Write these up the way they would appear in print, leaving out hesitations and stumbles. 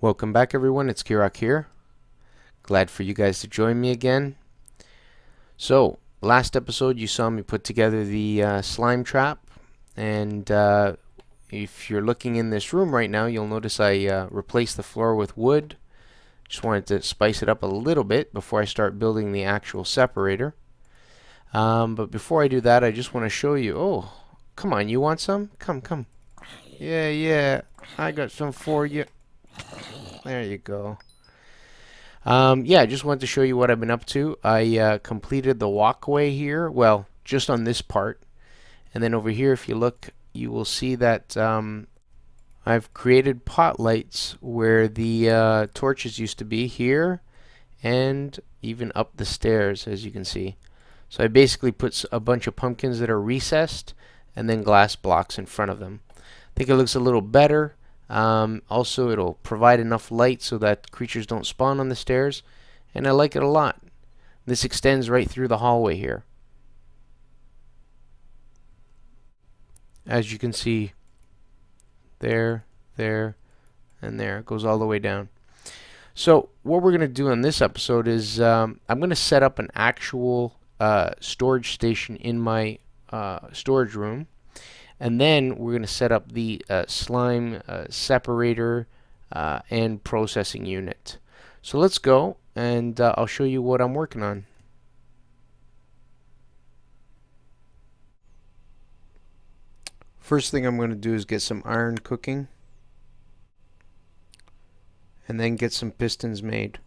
Welcome back everyone, it's Kirrok here. Glad for you guys to join me again. So, last episode you saw me put together the slime trap, and if you're looking in this room right now, you'll notice I replaced the floor with wood. Just wanted to spice it up a little bit before I start building the actual separator. But before I do that, I just want to show you. Oh, come on, you want some? Come. Yeah, I got some for you. There you go. Yeah, I just wanted to show you what I've been up to. I completed the walkway here, well, just on this part. And then over here, if you look, you will see that I've created pot lights where the torches used to be here and even up the stairs, as you can see. So I basically put a bunch of pumpkins that are recessed and then glass blocks in front of them. I think it looks a little better. Also, it'll provide enough light so that creatures don't spawn on the stairs, and I like it a lot. This extends right through the hallway here. As you can see, there, and there. It goes all the way down. So what we're going to do in this episode is I'm going to set up an actual storage station in my storage room. And then we're going to set up the slime separator and processing unit. So let's go, and I'll show you what I'm working on. First thing I'm going to do is get some iron cooking, and then get some pistons made.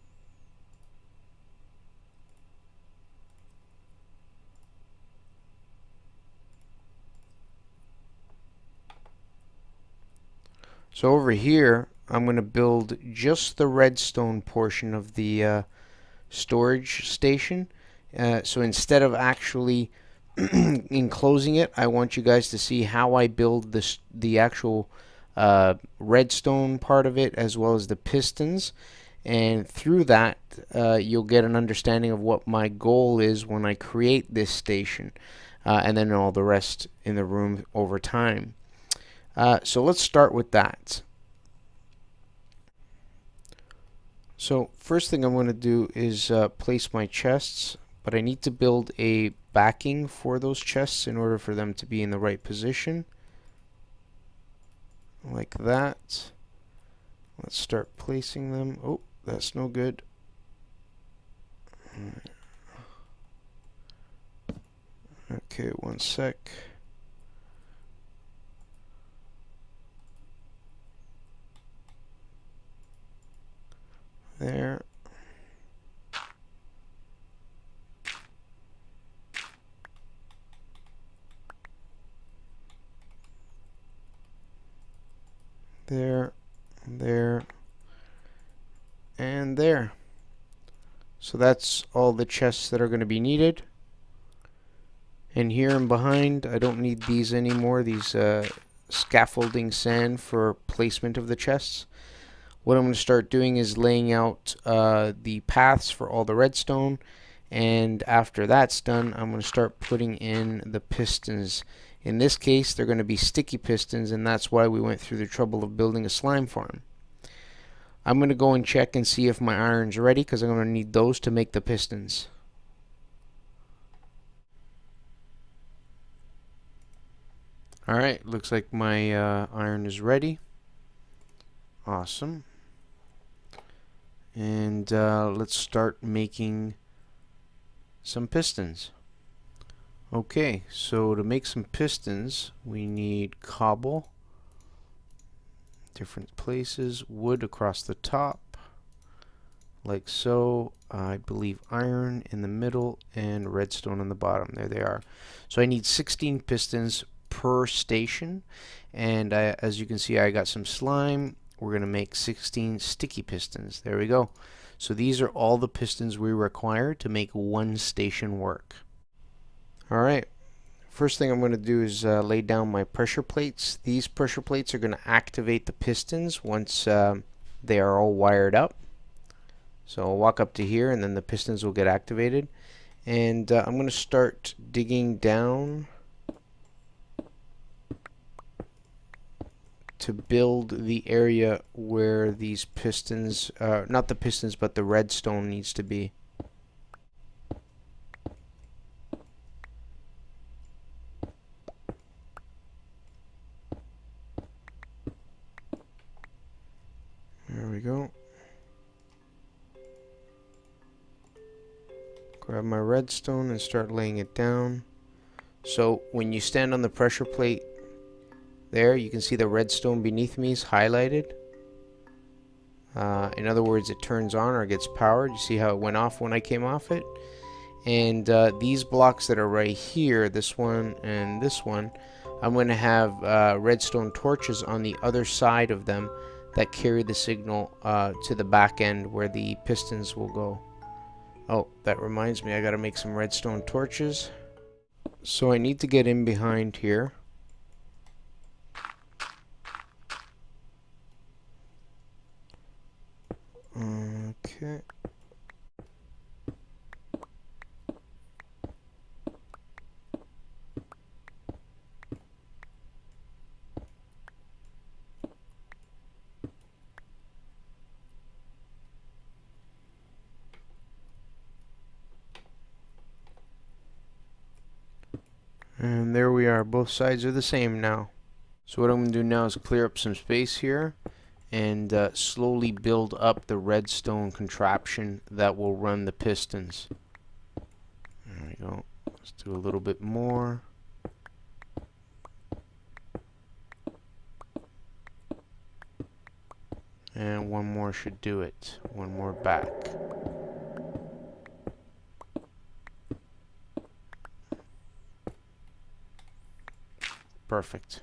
So over here, I'm going to build just the redstone portion of the storage station. So instead of actually enclosing it, I want you guys to see how I build the actual redstone part of it, as well as the pistons. And through that, you'll get an understanding of what my goal is when I create this station, and then all the rest in the room over time. So let's start with that. So first thing I'm going to do is place my chests, but I need to build a backing for those chests in order for them to be in the right position. Like that. Let's start placing them. Oh, that's no good. Okay, one sec. There. There, and there. So that's all the chests that are going to be needed. And here and behind, I don't need these anymore, these scaffolding sand for placement of the chests. What I'm going to start doing is laying out the paths for all the redstone, and after that's done, I'm going to start putting in the pistons. In this case, they're going to be sticky pistons, and that's why we went through the trouble of building a slime farm. I'm going to go and check and see if my iron's ready, because I'm going to need those to make the pistons. Alright, looks like my iron is ready. Awesome. And let's start making some pistons. Okay, so to make some pistons, we need cobble, different places, wood across the top, like so. I believe iron in the middle and redstone on the bottom. There they are. So I need 16 pistons per station, and as you can see, I got some slime. We're going to make 16 sticky pistons. There we go. So these are all the pistons we require to make one station work. Alright, first thing I'm going to do is lay down my pressure plates. These pressure plates are going to activate the pistons once they are all wired up. So I'll walk up to here, and then the pistons will get activated. And I'm going to start digging down to build the area where these pistons, not the pistons, but the redstone needs to be. There we go. Grab my redstone and start laying it down. So when you stand on the pressure plate there, you can see the redstone beneath me is highlighted. In other words, it turns on or gets powered. You see how it went off when I came off it? And these blocks that are right here, this one and this one, I'm going to have redstone torches on the other side of them that carry the signal to the back end where the pistons will go. Oh, that reminds me, I gotta make some redstone torches. So I need to get in behind here. Okay. And there we are, both sides are the same now. So what I'm going to do now is clear up some space here and slowly build up the redstone contraption that will run the pistons. There we go. Let's do a little bit more. And one more should do it. One more back. Perfect.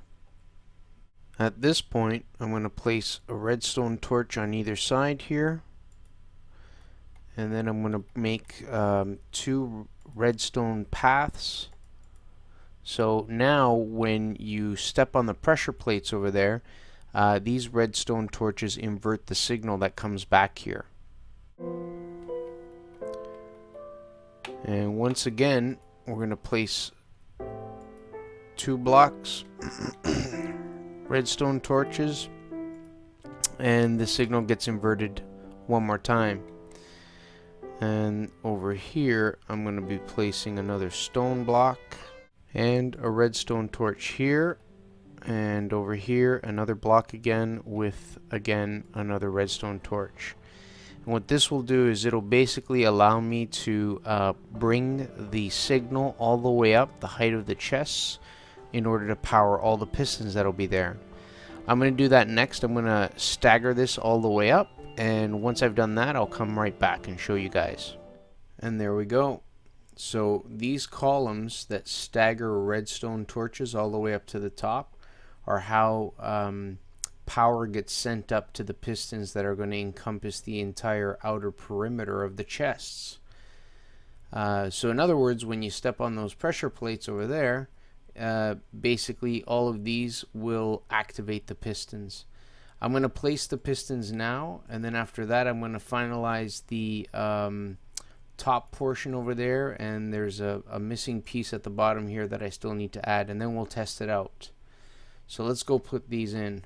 At this point, I'm going to place a redstone torch on either side here. And then I'm going to make 2 redstone paths. So now when you step on the pressure plates over there, these redstone torches invert the signal that comes back here. And once again, we're going to place 2 blocks, redstone torches, and the signal gets inverted one more time. And over here, I'm going to be placing another stone block and a redstone torch here. And over here, another block again with, again, another redstone torch. And what this will do is it'll basically allow me to bring the signal all the way up the height of the chests in order to power all the pistons that'll be there. I'm going to do that next. I'm going to stagger this all the way up, and once I've done that, I'll come right back and show you guys. And there we go. So these columns that stagger redstone torches all the way up to the top are how power gets sent up to the pistons that are going to encompass the entire outer perimeter of the chests. So in other words, when you step on those pressure plates over there, basically all of these will activate the pistons. I'm going to place the pistons now, and then after that I'm going to finalize the top portion over there, and there's a missing piece at the bottom here that I still need to add, and then we'll test it out. So let's go put these in.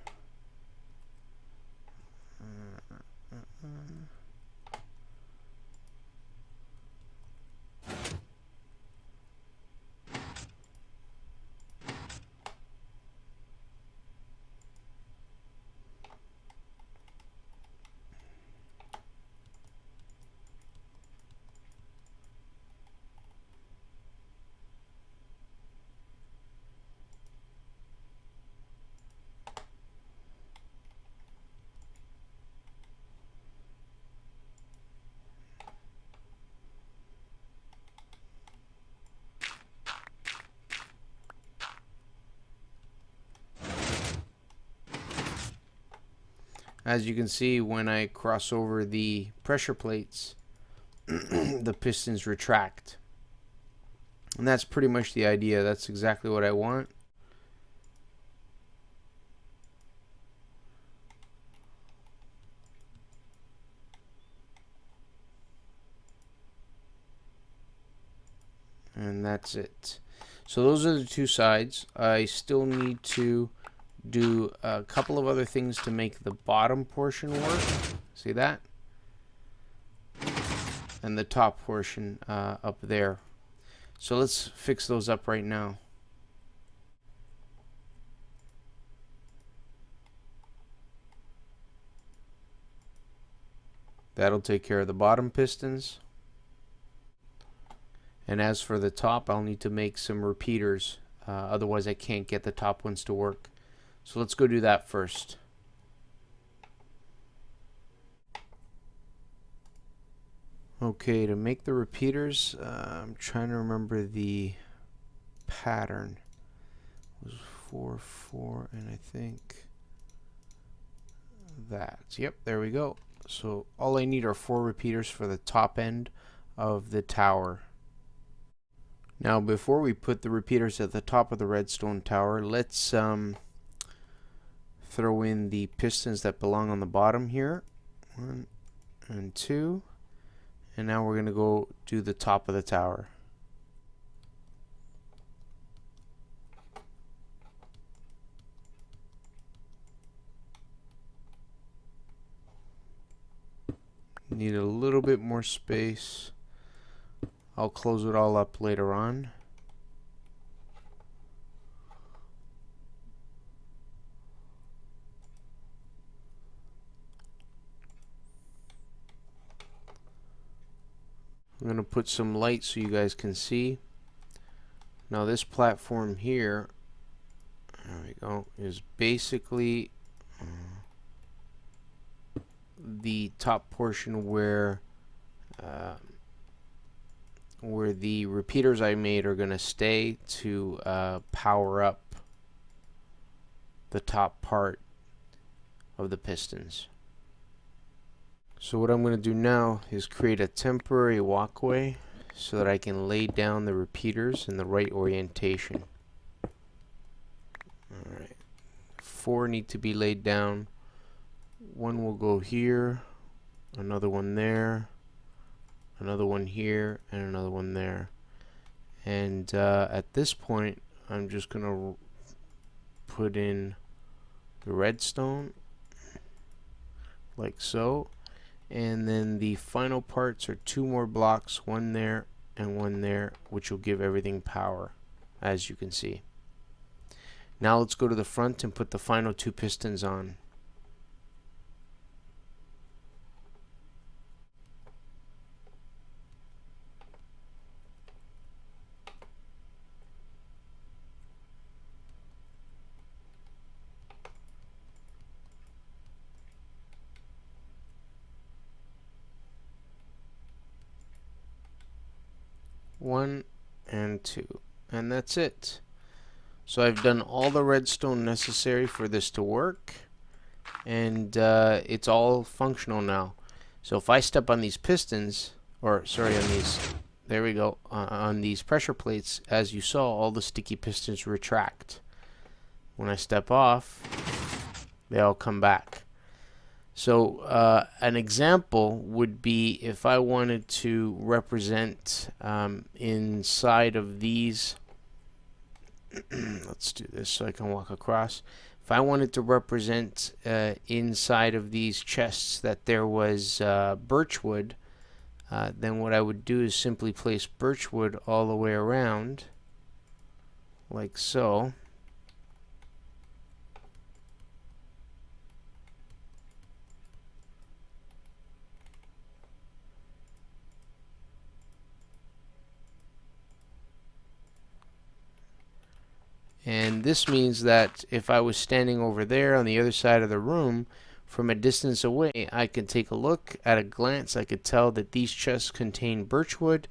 As you can see, when I cross over the pressure plates, the pistons retract. And that's pretty much the idea. That's exactly what I want. And that's it. So those are the 2 sides. I still need to do a couple of other things to make the bottom portion work. See that? And the top portion up there. So let's fix those up right now. That'll take care of the bottom pistons. And as for the top, I'll need to make some repeaters. Otherwise I can't get the top ones to work. So let's go do that first. Okay, to make the repeaters, I'm trying to remember the pattern. It was 4, 4, and I think that. Yep, there we go. So all I need are 4 repeaters for the top end of the tower. Now before we put the repeaters at the top of the redstone tower, let's throw in the pistons that belong on the bottom here. 1 and 2. And now we're going to go do the top of the tower. Need a little bit more space. I'll close it all up later on. I'm going to put some light so you guys can see. Now this platform here, there we go, is basically the top portion where the repeaters I made are going to stay to power up the top part of the pistons. So what I'm going to do now is create a temporary walkway so that I can lay down the repeaters in the right orientation. Alright, 4 need to be laid down. One will go here, another one there, another one here, and another one there. And at this point I'm just going to put in the redstone like so. And then the final parts are 2 more blocks, one there and one there, which will give everything power, as you can see. Now let's go to the front and put the final 2 pistons on. One and 2, and that's it. So I've done all the redstone necessary for this to work, and it's all functional now. So if I step on these pistons, or sorry, on these, there we go, on these pressure plates, as you saw, all the sticky pistons retract. When I step off, they all come back. So an example would be if I wanted to represent inside of these, let's do this so I can walk across. If I wanted to represent inside of these chests that there was birchwood, then what I would do is simply place birchwood all the way around, like so. And this means that if I was standing over there on the other side of the room, from a distance away, I could take a look. At a glance, I could tell that these chests contain birchwood.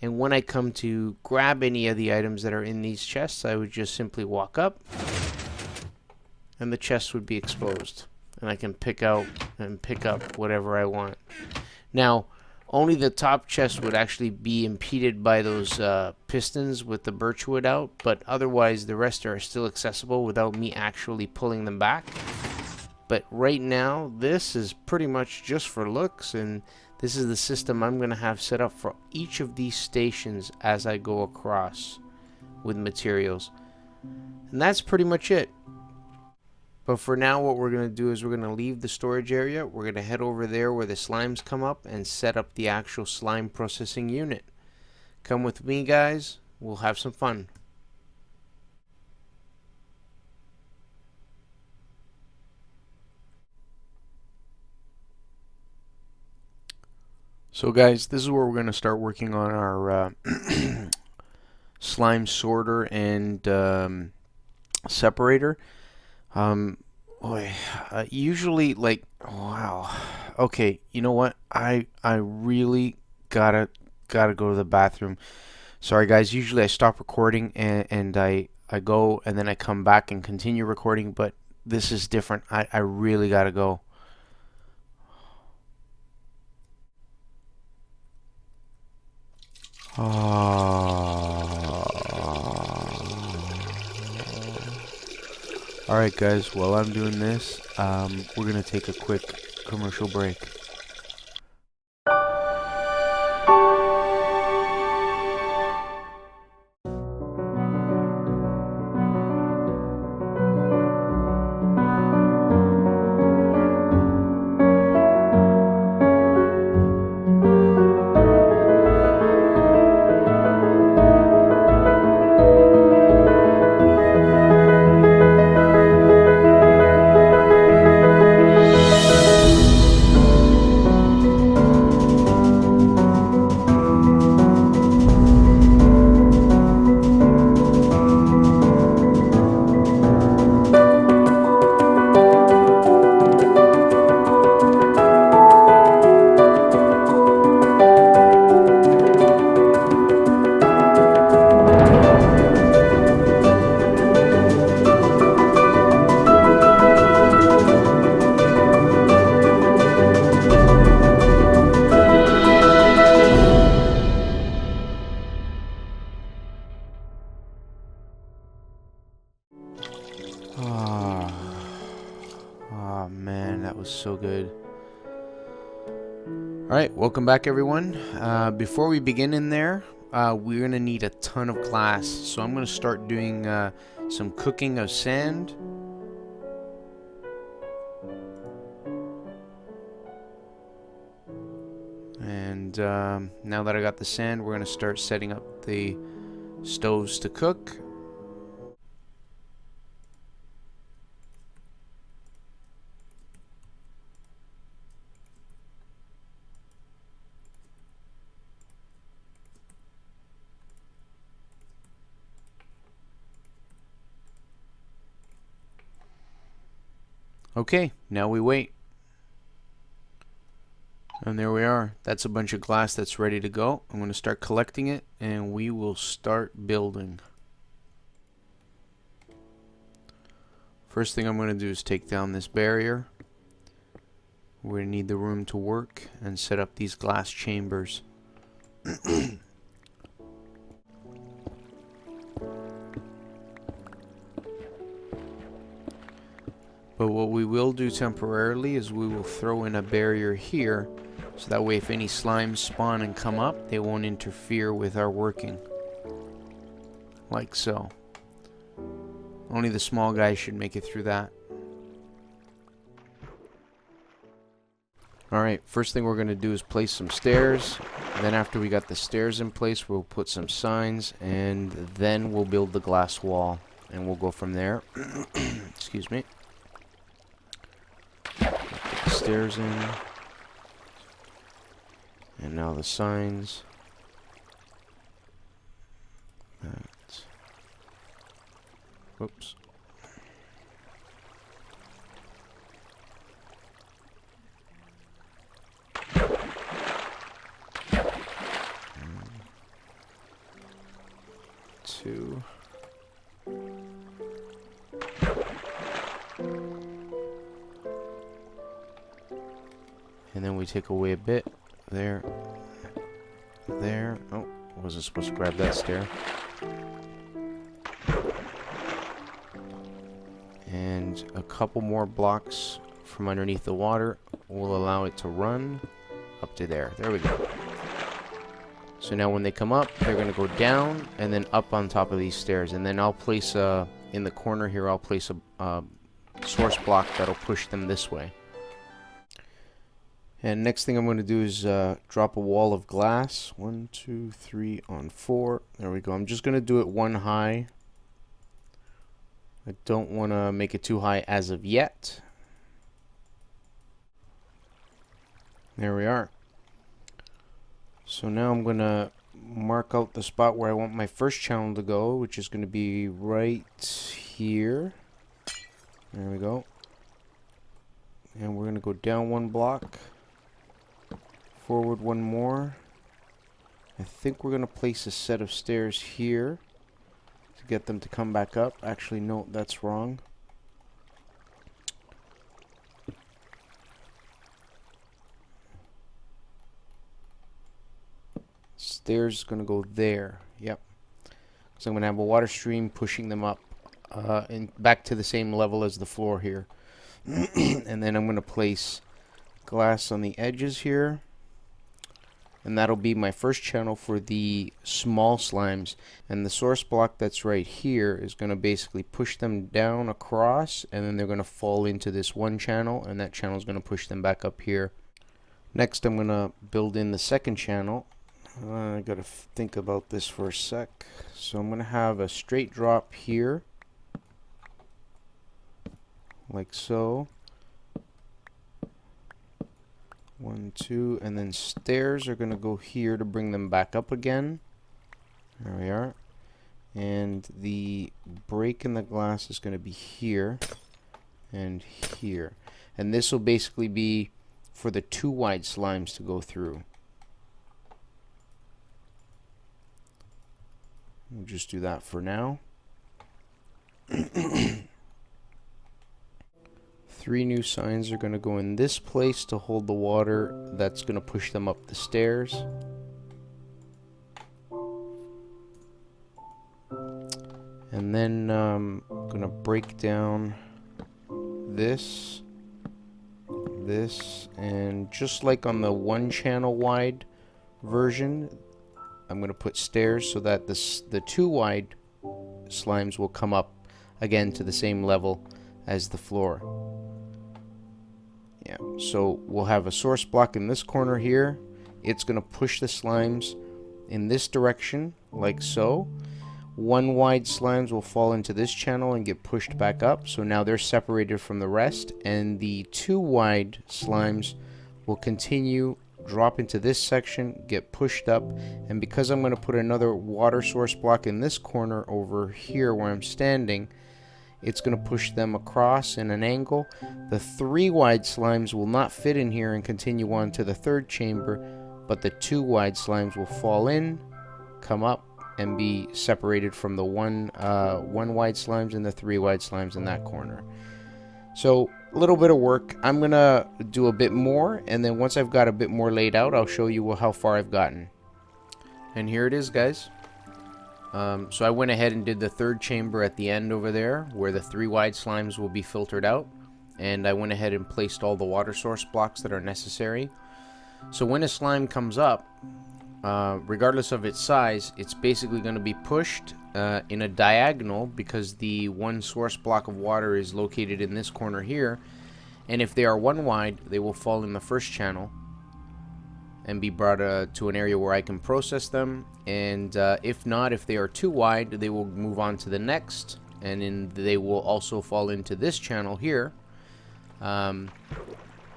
And when I come to grab any of the items that are in these chests, I would just simply walk up, and the chest would be exposed. And I can pick out and pick up whatever I want. Now, only the top chest would actually be impeded by those pistons with the birchwood out, but otherwise the rest are still accessible without me actually pulling them back. But right now, this is pretty much just for looks, and this is the system I'm going to have set up for each of these stations as I go across with materials. And that's pretty much it. But for now, what we're going to do is we're going to leave the storage area. We're going to head over there where the slimes come up and set up the actual slime processing unit. Come with me, guys. We'll have some fun. So guys, this is where we're going to start working on our slime sorter and separator. Usually, like, wow. Okay, you know what? I really gotta go to the bathroom. Sorry guys, usually I stop recording and I go and then I come back and continue recording, but this is different. I really gotta go. Alright guys, while I'm doing this, we're gonna take a quick commercial break. Oh man, that was so good. Alright, welcome back everyone. Before we begin in there, we're going to need a ton of glass. So I'm going to start doing some cooking of sand. And now that I got the sand, we're going to start setting up the stoves to cook. Okay, now we wait. And there we are. That's a bunch of glass that's ready to go. I'm going to start collecting it and we will start building. First thing I'm going to do is take down this barrier. We're going to need the room to work and set up these glass chambers. But what we will do temporarily is we will throw in a barrier here, so that way if any slimes spawn and come up, they won't interfere with our working. Like so. Only the small guys should make it through that. Alright, first thing we're going to do is place some stairs. And then after we got the stairs in place, we'll put some signs, and then we'll build the glass wall. And we'll go from there. Excuse me. Put the stairs in. And now the signs. That. Whoops. Two. And then we take away a bit. There. There. Oh, wasn't supposed to grab that stair. And a couple more blocks from underneath the water will allow it to run up to there. There we go. So now when they come up, they're going to go down and then up on top of these stairs. And then I'll place in the corner here, I'll place a source block that'll push them this way. And next thing I'm going to do is drop a wall of glass. 1, 2, 3 on 4. There we go. I'm just going to do it one high. I don't want to make it too high as of yet. There we are. So now I'm going to mark out the spot where I want my first channel to go, which is going to be right here. There we go. And we're going to go down one block. Forward one more. I think we're going to place a set of stairs here to get them to come back up. Actually, no, that's wrong. Stairs is going to go there. Yep. So I'm going to have a water stream pushing them up and back to the same level as the floor here. And then I'm going to place glass on the edges here. And that'll be my first channel for the small slimes. And the source block that's right here is going to basically push them down across, and then they're going to fall into this one channel, and that channel is going to push them back up here. Next, I'm going to build in the second channel. I got to think about this for a sec. So I'm going to have a straight drop here, like so. 1, 2, and then stairs are going to go here to bring them back up again. There we are. And the break in the glass is going to be here and here. And this will basically be for the 2 wide slimes to go through. We'll just do that for now. 3 new signs are going to go in this place to hold the water that's going to push them up the stairs. And then I'm going to break down this, and just like on the 1 channel wide version, I'm going to put stairs so that the 2 wide slimes will come up again to the same level as the floor. Yeah, so we'll have a source block in this corner here. It's going to push the slimes in this direction, like so. 1 wide slimes will fall into this channel and get pushed back up. So now they're separated from the rest. And the 2 wide slimes will continue, drop into this section, get pushed up. And because I'm going to put another water source block in this corner over here where I'm standing, it's going to push them across in an angle. The 3 wide slimes will not fit in here and continue on to the 3rd chamber, but the 2 wide slimes will fall in, come up, and be separated from the 1 wide slimes and the 3 wide slimes in that corner. So a little bit of work. I'm going to do a bit more, and then once I've got a bit more laid out, I'll show you how far I've gotten. And here it is, guys. So I went ahead and did the 3rd chamber at the end over there where the 3 wide slimes will be filtered out, and I went ahead and placed all the water source blocks that are necessary. So when a slime comes up, regardless of its size, it's basically going to be pushed in a diagonal because the 1 source block of water is located in this corner here, and if they are 1 wide, they will fall in the 1st channel and be brought to an area where I can process them. And if not, if they are 2 wide, they will move on to the next, and then they will also fall into this channel here, and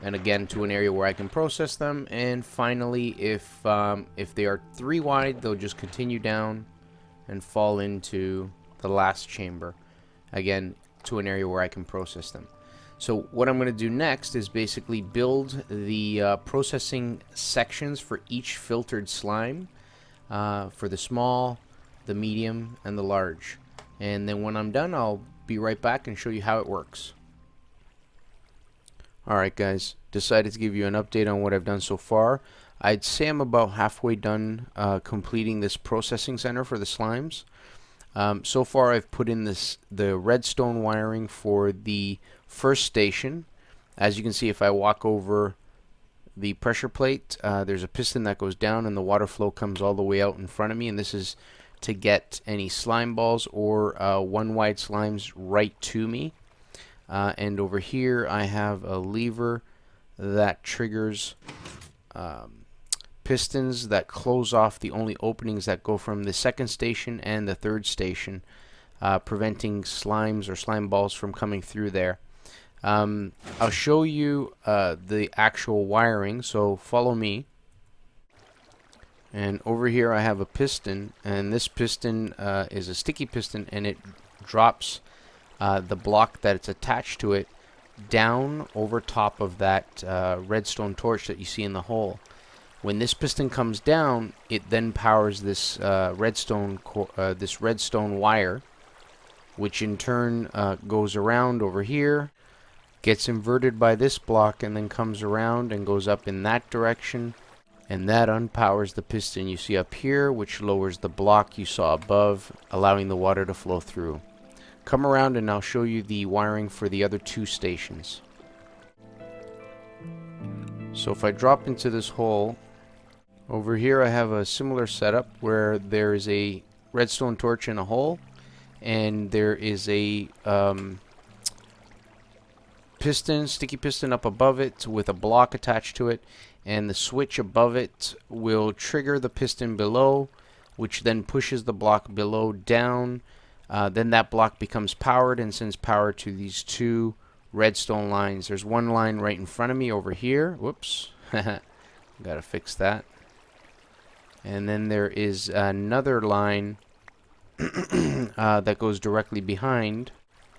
again to an area where I can process them. And finally, if they are 3 wide, they'll just continue down and fall into the last chamber, again to an area where I can process them. So what I'm going to do next is basically build the processing sections for each filtered slime, for the small, the medium, and the large. And then when I'm done, I'll be right back and show you how it works. Alright guys, decided to give you an update on what I've done so far. I'd say I'm about halfway done completing this processing center for the slimes. So far I've put in the redstone wiring for the 1st station. As you can see, if I walk over the pressure plate, there's a piston that goes down and the water flow comes all the way out in front of me, and this is to get any slime balls or 1 wide slimes right to me. and over here I have a lever that triggers pistons that close off the only openings that go from the second station and the third station, preventing slimes or slime balls from coming through there. I'll show you the actual wiring, so follow me. And over here I have a piston, and this piston is a sticky piston, and it drops the block that it's attached to it down over top of that redstone torch that you see in the hole. When this piston comes down, it then powers this redstone wire, which in turn goes around over here, gets inverted by this block, and then comes around and goes up in that direction, and that unpowers the piston you see up here, which lowers the block you saw above, allowing the water to flow through. Come around and I'll show you the wiring for the other two stations. So if I drop into this hole, over here I have a similar setup where there is a redstone torch in a hole, and there is a sticky piston up above it with a block attached to it, and the switch above it will trigger the piston below, which then pushes the block below down. Then that block becomes powered and sends power to these two redstone lines. There's one line right in front of me over here. Whoops. Gotta fix that. And then there is another line that goes directly behind.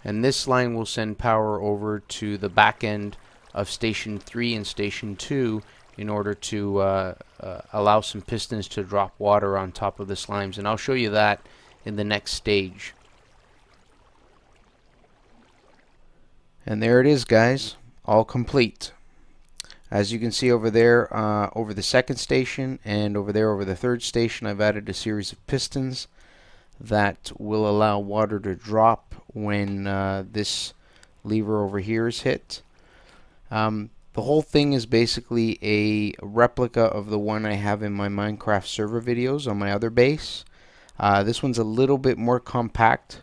And this line will send power over to the back end of Station 3 and Station 2 in order to allow some pistons to drop water on top of the slimes. And I'll show you that in the next stage. And there it is, guys, all complete. As you can see over there, over the second station, and over there over the third station, I've added a series of pistons that will allow water to drop when this lever over here is hit. The whole thing is basically a replica of the one I have in my Minecraft server videos on my other base. This one's a little bit more compact,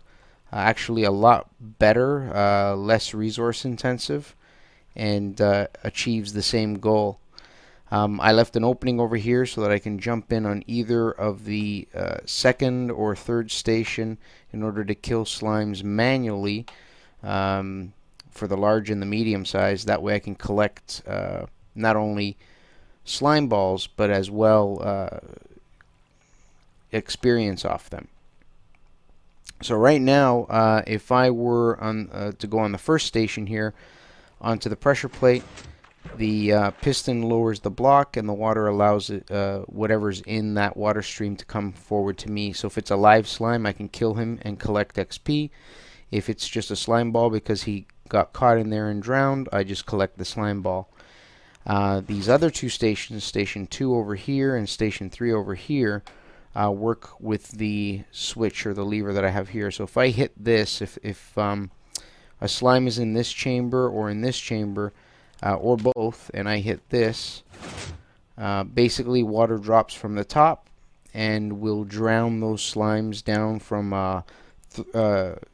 actually a lot better, less resource intensive, and achieves the same goal. I left an opening over here so that I can jump in on either of the second or third station in order to kill slimes manually for the large and the medium size. That way I can collect not only slime balls but as well experience off them. So right now, if I were to go on the first station here onto the pressure plate, the piston lowers the block and the water allows it, whatever's in that water stream to come forward to me. So if it's a live slime, I can kill him and collect XP. If it's just a slime ball because he got caught in there and drowned, I just collect the slime ball. These other two stations, Station 2 over here and Station 3 over here, work with the switch or the lever that I have here. So if I hit this, if a slime is in this chamber or in this chamber, or both, and I hit this, basically water drops from the top and will drown those slimes down from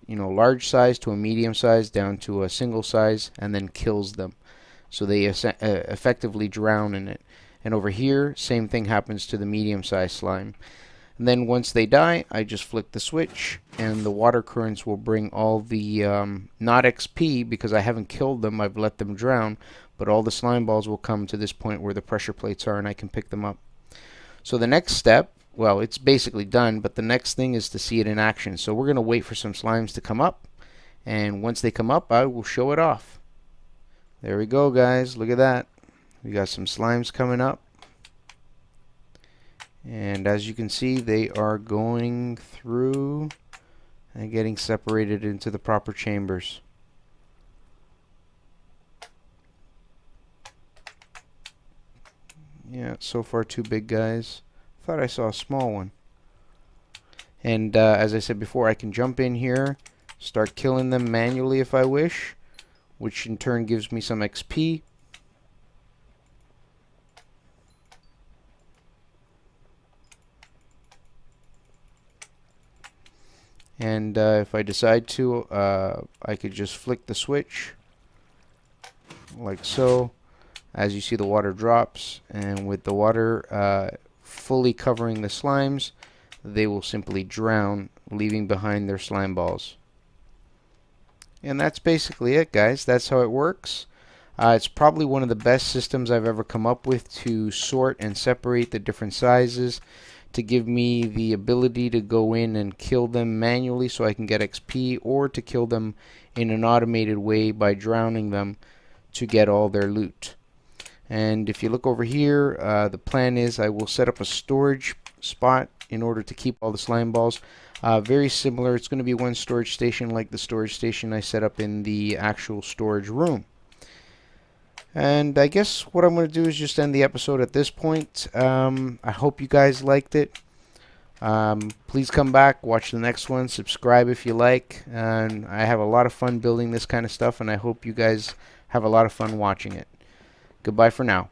large size to a medium size down to a single size, and then kills them. So they effectively drown in it. And over here, same thing happens to the medium sized slime. And then once they die, I just flick the switch, and the water currents will bring all the, not XP, because I haven't killed them, I've let them drown, but all the slime balls will come to this point where the pressure plates are, and I can pick them up. So the next step, well, it's basically done, but the next thing is to see it in action. So we're going to wait for some slimes to come up, and once they come up, I will show it off. There we go, guys. Look at that. We got some slimes coming up. And as you can see, they are going through and getting separated into the proper chambers. Yeah, so far two big guys. Thought I saw a small one. And as I said before, I can jump in here, start killing them manually if I wish, which in turn gives me some XP. and if I decide to, I could just flick the switch like so. As you see, the water drops, and with the water fully covering the slimes, they will simply drown, leaving behind their slime balls. And that's basically it, guys. That's how it works. It's probably one of the best systems I've ever come up with to sort and separate the different sizes, to give me the ability to go in and kill them manually so I can get XP, or to kill them in an automated way by drowning them to get all their loot. And if you look over here, the plan is I will set up a storage spot in order to keep all the slime balls. Very similar. It's going to be one storage station like the storage station I set up in the actual storage room. And I guess what I'm going to do is just end the episode at this point. I hope you guys liked it. Please come back, watch the next one, subscribe if you like. And I have a lot of fun building this kind of stuff, and I hope you guys have a lot of fun watching it. Goodbye for now.